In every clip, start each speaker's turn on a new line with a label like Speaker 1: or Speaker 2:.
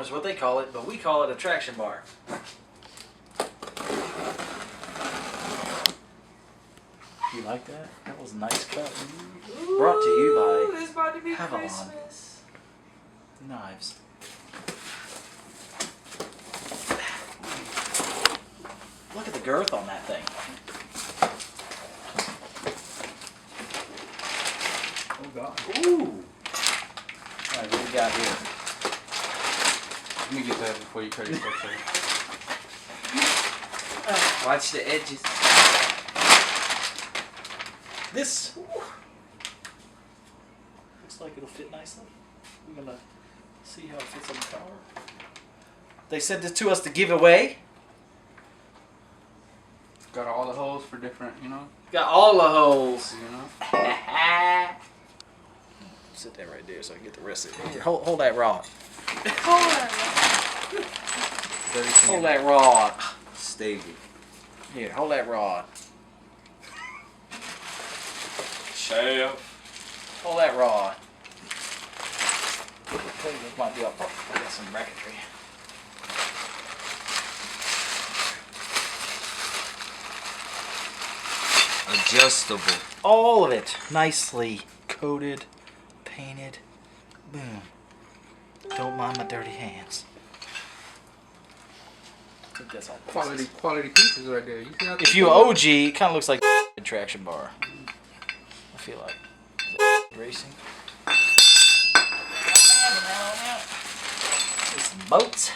Speaker 1: arm is what they call it, but we call it a traction bar. You like that? That was a nice cut. Ooh, brought to you by
Speaker 2: it's about to be
Speaker 1: Avalon
Speaker 2: Christmas.
Speaker 1: Knives. Look at the girth on that thing.
Speaker 2: Oh God.
Speaker 1: Ooh. Alright, what do we got here?
Speaker 3: Let me get that before you cut your picture.
Speaker 2: Watch the edges.
Speaker 1: This looks like it'll fit nicely. We're gonna see how it fits on the car. They sent this to us to give away.
Speaker 3: Got all the holes for different, you know?
Speaker 1: Got all the holes.
Speaker 3: You know?
Speaker 1: Sit that right there so I can get the rest of it. Here, hold that rod. Hold that rod.
Speaker 2: Stable.
Speaker 1: Here, hold that rod.
Speaker 2: Chef.
Speaker 1: Hold that rod. This might be up. I got some bracketry.
Speaker 2: Adjustable.
Speaker 1: All of it nicely coated, painted. Boom. Don't mind my dirty hands. I think that's all.
Speaker 3: Quality pieces right there. You see how
Speaker 1: If you OG, it kind of looks like a traction bar. I feel like. Is it racing? There's some bolts.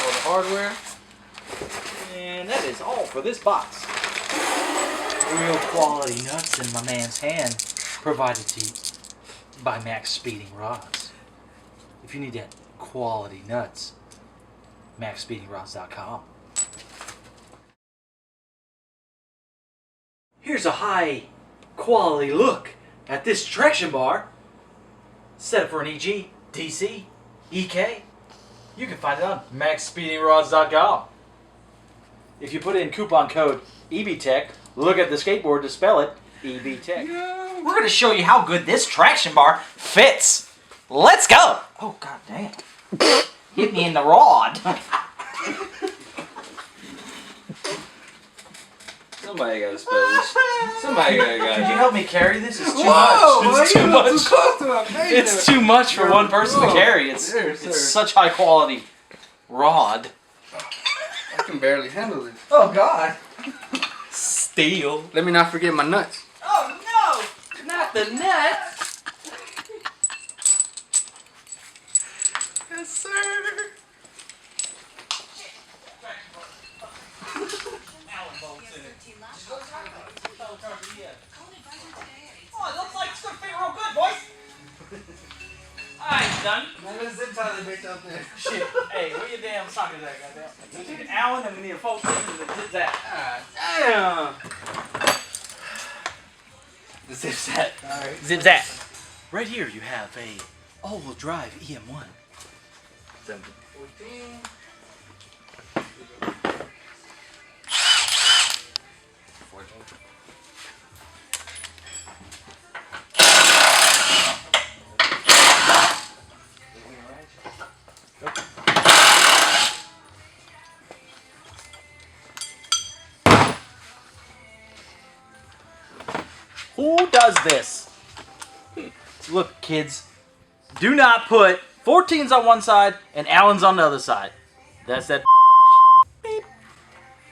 Speaker 3: all the hardware.
Speaker 1: And that is all for this box. Real quality nuts in my man's hand, provided to you by MaXpeedingRods. If you need that quality nuts, MaXpeedingRods.com. Here's a high quality look at this traction bar. Set up for an EG, DC, EK. You can find it on MaXpeedingRods.com. If you put in coupon code EBTEC, look at the skateboard to spell it, EBTEC.
Speaker 3: Yeah.
Speaker 1: We're going to show you how good this traction bar fits. Let's go. Oh, god damn. Hit me in the rod.
Speaker 2: Somebody gotta spell this. Somebody gotta
Speaker 1: Could you help me carry this? It's too
Speaker 3: Whoa,
Speaker 1: much. It's too much.
Speaker 3: Close to it. Hey,
Speaker 1: It's too much for one person to
Speaker 3: Whoa.
Speaker 1: carry. It's
Speaker 3: There, sir.
Speaker 1: such high quality rod.
Speaker 3: I can barely handle it.
Speaker 1: Oh god. Steel.
Speaker 3: Let me not forget my nuts.
Speaker 1: Oh no! Not the nuts.
Speaker 3: Yes, sir.
Speaker 1: Oh, it looks like it's gonna fit real good, boys. Alright, done.
Speaker 3: Man, let's zip tie the bitch up there.
Speaker 1: Shit. Hey, where your damn sockets at, goddamn? We need an Allen and we need a 14 and a zip zap.
Speaker 3: Damn.
Speaker 1: The zip zap.
Speaker 3: Alright.
Speaker 1: Zip zap. Right here you have a all-wheel drive EM1.
Speaker 3: 14.
Speaker 1: Who does this? Look, kids, do not put 14s on one side and Allens on the other side. That's that beep.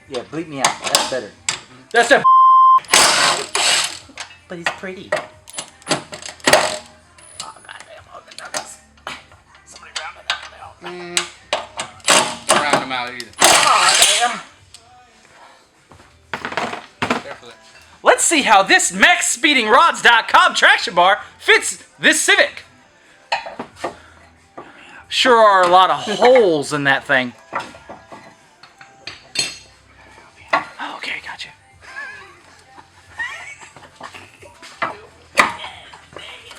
Speaker 1: Yeah, bleep me out. That's better. That's that but he's pretty. Oh, goddamn. Oh, the nuggets. Somebody round it out.
Speaker 3: Round them out either.
Speaker 1: Oh, damn.
Speaker 3: Carefully.
Speaker 1: Let's see how this MaXpeedingRods.com traction bar fits this Civic. Sure are a lot of holes in that thing. Okay, gotcha.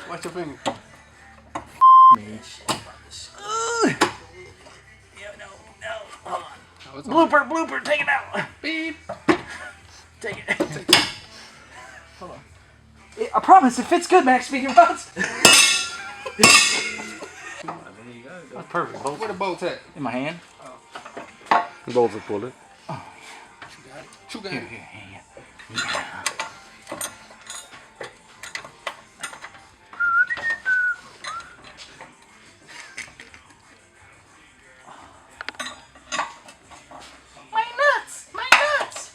Speaker 3: Watch your finger.
Speaker 1: Me. Hold on. Blooper, take it out.
Speaker 3: Beep.
Speaker 1: Take it. Hold on. I promise it fits good, MaXpeedingRods.
Speaker 2: There you go.
Speaker 1: That's perfect. Bolts
Speaker 3: Where the bolts at?
Speaker 1: in my hand.
Speaker 4: Bolts will pull it.
Speaker 3: You got it.
Speaker 1: Yeah. My nuts! My nuts!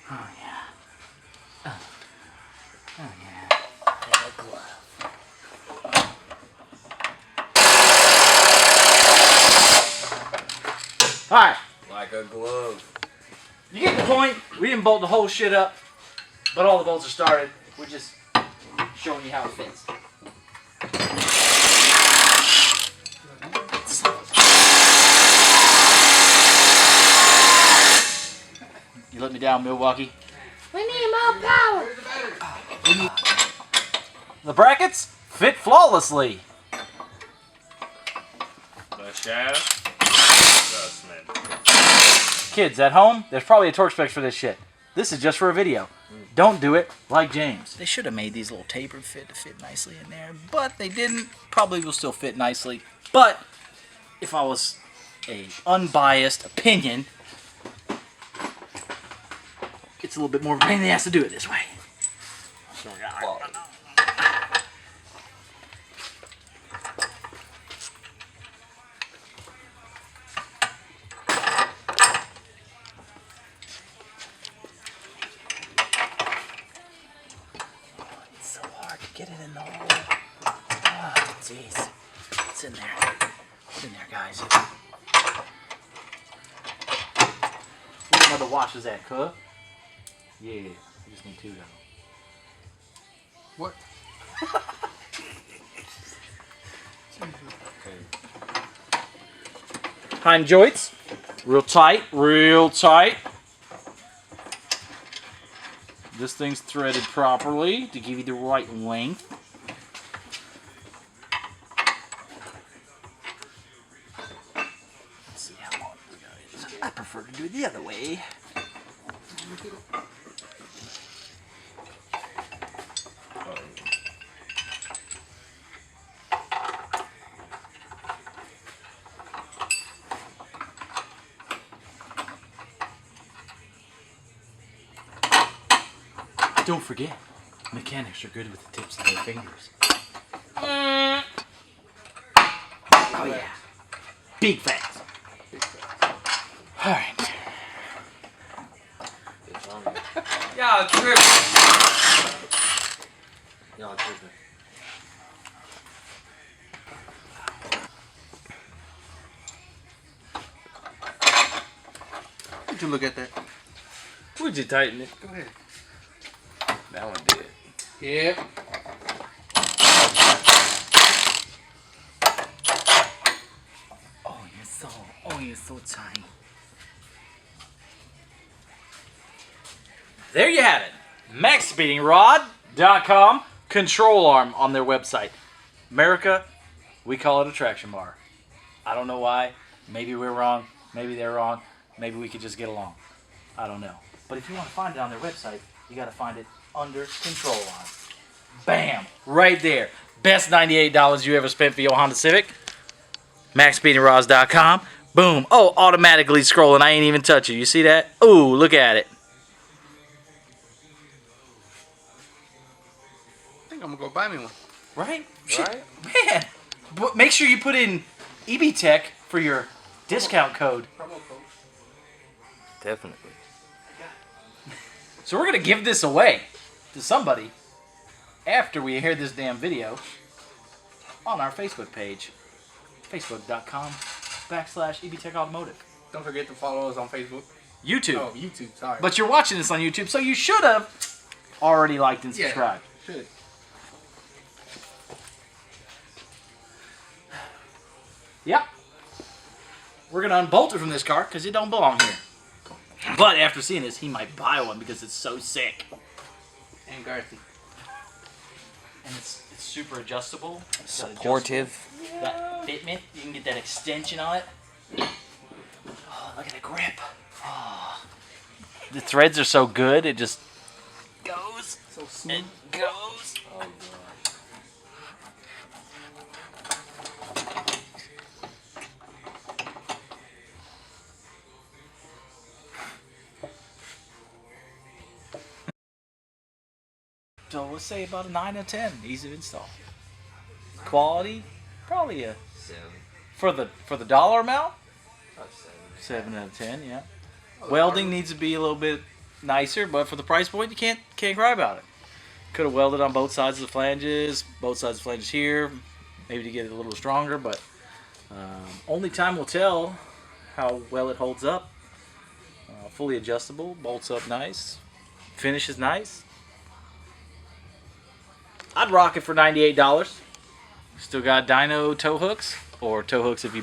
Speaker 1: Oh yeah. Oh yeah. Like a glove. Alright,
Speaker 2: Like a glove.
Speaker 1: you get the point. We didn't bolt the whole shit up, but all the bolts are started. We're just showing you how it fits. You let me down, Milwaukee. We need more power. The brackets fit flawlessly.
Speaker 4: The shaft adjustment.
Speaker 1: Kids at home, there's probably a torque specs for this shit. This is just for a video. Don't do it like James. They should have made these little tapered fit to fit nicely in there, but they didn't. Probably will still fit nicely. But if I was a unbiased opinion, it's a little bit more of a pain in the ass to do it this way. So, it's so hard to get it in the hole. Oh, jeez. It's in there. It's in there, guys. Where the mother washes at, cuh? Yeah, you just need two though.
Speaker 3: What?
Speaker 1: Hind joints, real tight, real tight. This thing's threaded properly to give you the right length. Let's see how long this goes. I prefer to do it the other way. Don't forget, mechanics are good with the tips of their fingers. Oh yeah. Big facts. Alright.
Speaker 2: Y'all tripping. Y'all tripping.
Speaker 3: Would you look at that?
Speaker 4: Would you tighten it?
Speaker 3: Go ahead.
Speaker 4: That one did.
Speaker 3: Yeah.
Speaker 1: Oh, you're so tight. There you have it. MaXpeedingRod.com. Control arm on their website. America, we call it a traction bar. I don't know why. Maybe we're wrong. Maybe they're wrong. Maybe we could just get along. I don't know. But if you want to find it on their website, you got to find it under control arm. Bam! Right there. Best $98 you ever spent for your Honda Civic. MaXpeedingRods.com. Boom. Oh, automatically scrolling. I ain't even touch it. You see that? Ooh, look at it.
Speaker 3: I think I'm gonna go buy me one.
Speaker 1: Right?
Speaker 4: Right?
Speaker 1: Man. But make sure you put in EBTEC for your discount code.
Speaker 3: Promo code.
Speaker 4: Definitely.
Speaker 1: So we're going to give this away to somebody after we hear this damn video on our Facebook page. Facebook.com/EBTEC Automotive.
Speaker 3: Don't forget to follow us on Facebook.
Speaker 1: YouTube.
Speaker 3: Oh, YouTube. Sorry.
Speaker 1: But you're watching this on YouTube, so you should have already liked and subscribed.
Speaker 3: Yeah, should.
Speaker 1: Yep. We're going to unbolt it from this car because it don't belong here. But after seeing this, he might buy one because it's so sick.
Speaker 3: And Garthy.
Speaker 1: And it's super adjustable. It's got
Speaker 2: Supportive.
Speaker 1: that Fitment, you can get that extension on it. Oh, look at the grip. Oh. The threads are so good, it just goes.
Speaker 3: So
Speaker 1: It goes.
Speaker 2: Oh god.
Speaker 1: So let's say about a 9 out of 10. Easy to install. Quality, probably a
Speaker 2: 7.
Speaker 1: for the dollar amount.
Speaker 2: About 7.
Speaker 1: 7 out of 10. Yeah. Welding needs to be a little bit nicer, but for the price point, you can't cry about it. Could have welded on both sides of the flanges, here, maybe to get it a little stronger, but only time will tell how well it holds up. Fully adjustable, bolts up nice, finish is nice. I'd rock it for $98. Still got dyno tow hooks, or tow hooks if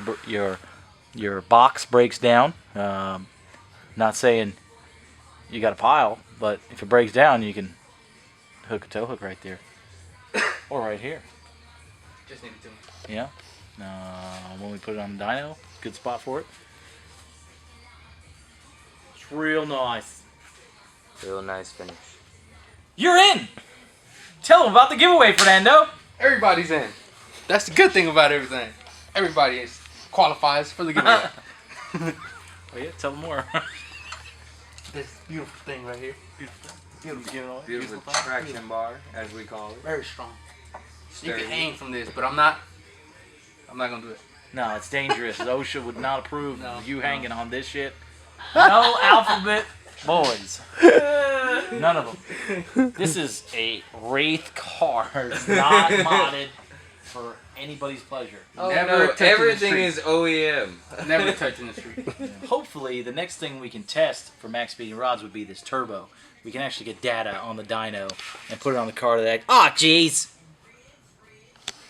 Speaker 1: your box breaks down. Not saying you got a pile, but if it breaks down, you can hook a tow hook right there, or right here.
Speaker 3: Just need it to.
Speaker 1: Yeah. When we put it on the dyno, good spot for it. It's real nice.
Speaker 2: Real nice finish.
Speaker 1: You're in. Tell them about the giveaway, Fernando.
Speaker 3: Everybody's in. That's the good thing about everything. Everybody qualifies for the giveaway.
Speaker 1: Oh yeah, tell them more.
Speaker 3: This beautiful thing right here.
Speaker 2: Beautiful traction bar, as we call it.
Speaker 3: Very strong. You
Speaker 2: Sturdy.
Speaker 3: can hang from this, but I'm not gonna do it.
Speaker 1: No, it's dangerous. OSHA would not approve
Speaker 3: No,
Speaker 1: you
Speaker 3: no.
Speaker 1: hanging on this shit. No alphabet boys. None of them. This is a Wraith car. It's not modded for anybody's pleasure.
Speaker 3: Oh,
Speaker 2: Never,
Speaker 3: touching the
Speaker 2: everything
Speaker 3: street.
Speaker 2: is OEM.
Speaker 3: Never touching the street.
Speaker 1: Hopefully, the next thing we can test for Max Speeding Rods would be this turbo. We can actually get data on the dyno and put it on the car to that. Ah, jeez!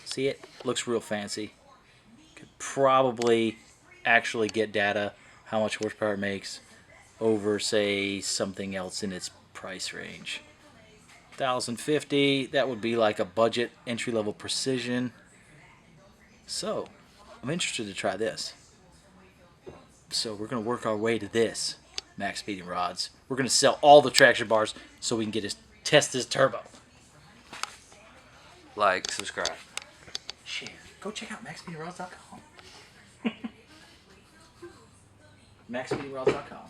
Speaker 1: See it? Looks real fancy. Could probably actually get data, how much horsepower it makes, over, say, something else in its price range. 1,050, that would be like a budget entry-level precision. So, I'm interested to try this. So we're going to work our way to this Max Speeding Rods. We're going to sell all the traction bars so we can get test this turbo.
Speaker 2: Like, subscribe.
Speaker 1: Share. Go check out MaxPeedingRods.com. MaxPeedingRods.com.